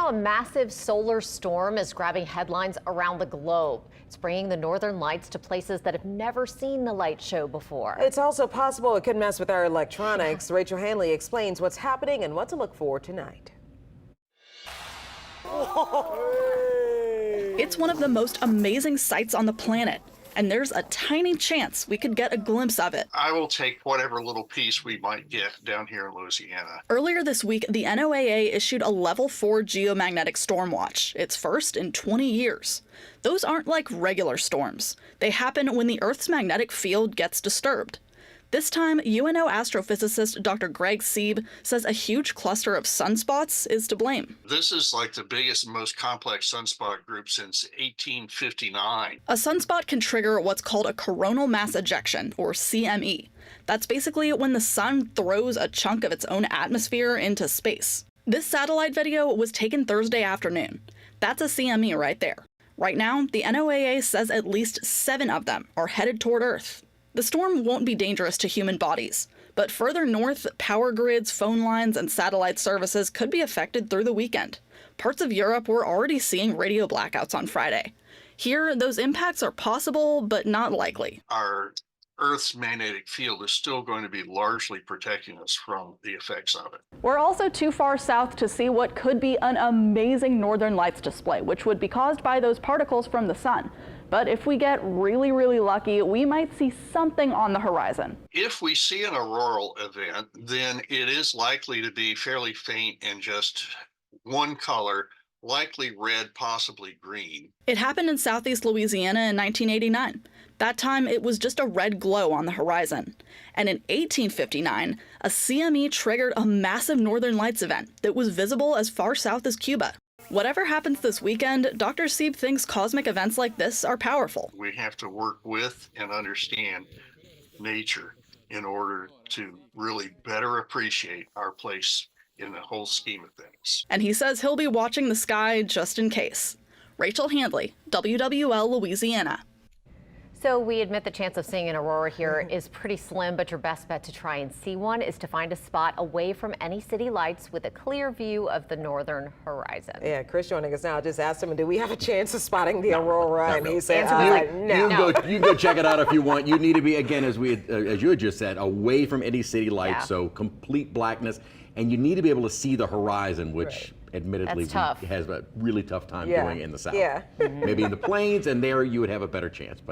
a massive solar storm is grabbing headlines around the globe. It's bringing the northern lights to places that have never seen the light show before. It's also possible it could mess with our electronics. Rachel Hanley explains what's happening and what to look for tonight. It's one of the most amazing sights on the planet, and there's a tiny chance we could get a glimpse of it. I will take whatever little piece we might get down here in Louisiana. Earlier this week, the NOAA issued a level 4 geomagnetic storm watch, its first in 20 years. Those aren't like regular storms. They happen when the Earth's magnetic field gets disturbed. This time, UNO astrophysicist Dr. Greg Sieb says a huge cluster of sunspots is to blame. This is like the biggest and most complex sunspot group since 1859. A sunspot can trigger what's called a coronal mass ejection, or CME. That's basically when the sun throws a chunk of its own atmosphere into space. This satellite video was taken Thursday afternoon. That's a CME right there. Right now, the NOAA says at least 7 of them are headed toward Earth. The storm won't be dangerous to human bodies, but further north, power grids, phone lines, and satellite services could be affected through the weekend. Parts of Europe were already seeing radio blackouts on Friday. Here, those impacts are possible, but not likely. Our Earth's magnetic field is still going to be largely protecting us from the effects of it. We're also too far south to see what could be an amazing northern lights display, which would be caused by those particles from the sun. But if we get really, really lucky, we might see something on the horizon. If we see an auroral event, then it is likely to be fairly faint and just one color, likely red, possibly green. It happened in southeast Louisiana in 1989. That time, it was just a red glow on the horizon. And in 1859, a CME triggered a massive northern lights event that was visible as far south as Cuba. Whatever happens this weekend, Dr. Sieb thinks cosmic events like this are powerful. We have to work with and understand nature in order to really better appreciate our place in the whole scheme of things. And he says he'll be watching the sky just in case. Rachel Handley, WWL Louisiana. So we admit the chance of seeing an aurora here is pretty slim, but your best bet to try and see one is to find a spot away from any city lights with a clear view of the northern horizon. Yeah, Chris joining us now. I just asked him, do we have a chance of spotting the aurora? And he said, no. You can go check it out if you want. You need to be, again, as you had just said, away from any city lights, so complete blackness. And you need to be able to see the horizon, which admittedly has a really tough time doing in the south. Yeah. Maybe in the plains, and there you would have a better chance. But